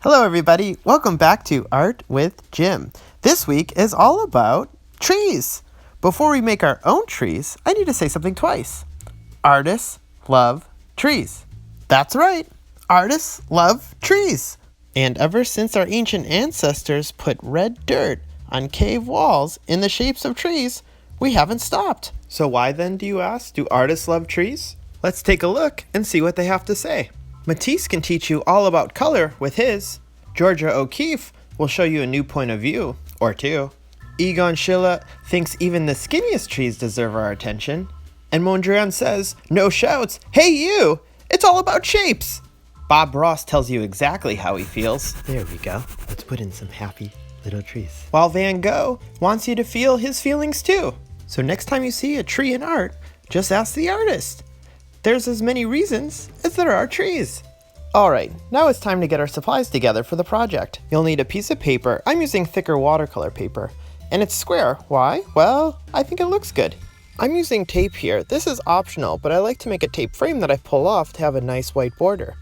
Hello everybody, welcome back to Art with Jim. This week is all about trees. Before we make our own trees, I need to say something twice. Artists love trees. That's right, artists love trees. And ever since our ancient ancestors put red dirt on cave walls in the shapes of trees, we haven't stopped. So why then, do you ask, do artists love trees? Let's take a look and see what they have to say. Matisse can teach you all about color with his. Georgia O'Keeffe will show you a new point of view, or two. Egon Schiele thinks even the skinniest trees deserve our attention. And Mondrian says, no shouts, hey you, it's all about shapes. Bob Ross tells you exactly how he feels. There we go, let's put in some happy little trees. While Van Gogh wants you to feel his feelings too. So next time you see a tree in art, just ask the artist. There's as many reasons as there are trees. Alright, now it's time to get our supplies together for the project. You'll need a piece of paper. I'm using thicker watercolor paper. And it's square. Why? Well, I think it looks good. I'm using tape here. This is optional, but I like to make a tape frame that I pull off to have a nice white border.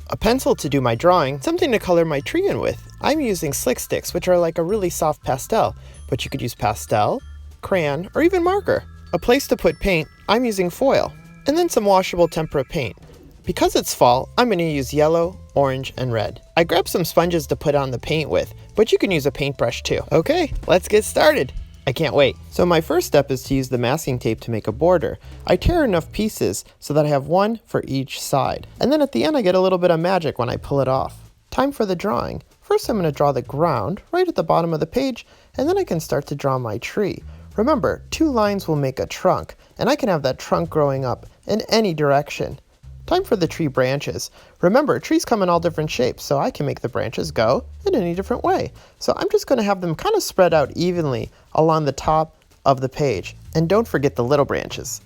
A pencil to do my drawing, something to color my tree in with. I'm using slick sticks, which are like a really soft pastel, but you could use pastel, crayon, or even marker. A place to put paint, I'm using foil. And then some washable tempera paint. Because it's fall, I'm going to use yellow, orange, and red. I grabbed some sponges to put on the paint with, but you can use a paintbrush too. Okay, let's get started. I can't wait. So my first step is to use the masking tape to make a border. I tear enough pieces so that I have one for each side. And then at the end I get a little bit of magic when I pull it off. Time for the drawing. First I'm going to draw the ground right at the bottom of the page, and then I can start to draw my tree. Remember, 2 lines will make a trunk, and I can have that trunk growing up in any direction. Time for the tree branches. Remember, trees come in all different shapes, so I can make the branches go in any different way. So I'm just going to have them kind of spread out evenly along the top of the page. And don't forget the little branches.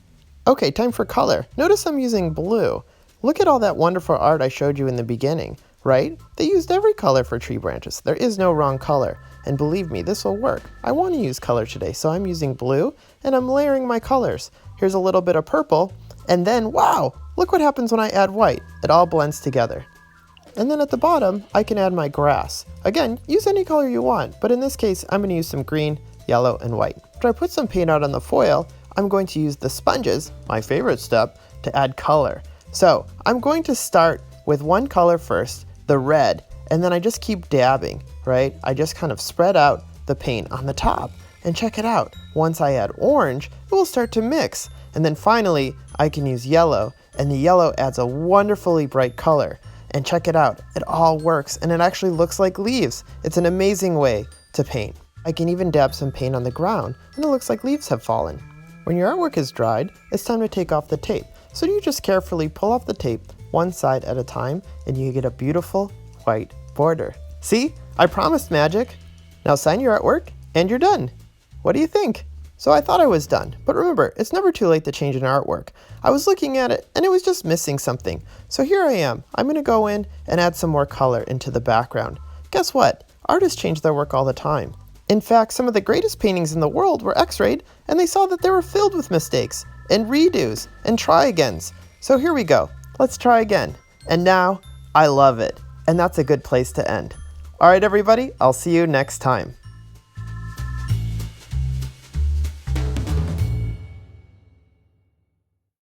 Okay, time for color. Notice I'm using blue. Look at all that wonderful art I showed you in the beginning, right? They used every color for tree branches. There is no wrong color. And believe me, this will work. I want to use color today, so I'm using blue, and I'm layering my colors. Here's a little bit of purple, and then, wow, look what happens when I add white. It all blends together. And then at the bottom, I can add my grass. Again, use any color you want, but in this case, I'm going to use some green, yellow, and white. After I put some paint out on the foil, I'm going to use the sponges, my favorite step, to add color. So I'm going to start with one color first, the red, and then I just keep dabbing, right? I just kind of spread out the paint on the top. And check it out. Once I add orange, it will start to mix. And then finally, I can use yellow, and the yellow adds a wonderfully bright color. And check it out, it all works, and it actually looks like leaves. It's an amazing way to paint. I can even dab some paint on the ground, and it looks like leaves have fallen. When your artwork is dried, it's time to take off the tape. So you just carefully pull off the tape one side at a time, and you get a beautiful white border. See, I promised magic. Now sign your artwork, and you're done. What do you think? So I thought I was done, but remember, it's never too late to change an artwork. I was looking at it, and it was just missing something. So here I am. I'm going to go in and add some more color into the background. Guess what? Artists change their work all the time. In fact, some of the greatest paintings in the world were x-rayed, and they saw that they were filled with mistakes, and redos, and try-agains. So here we go. Let's try again. And now, I love it. And that's a good place to end. All right, everybody, I'll see you next time.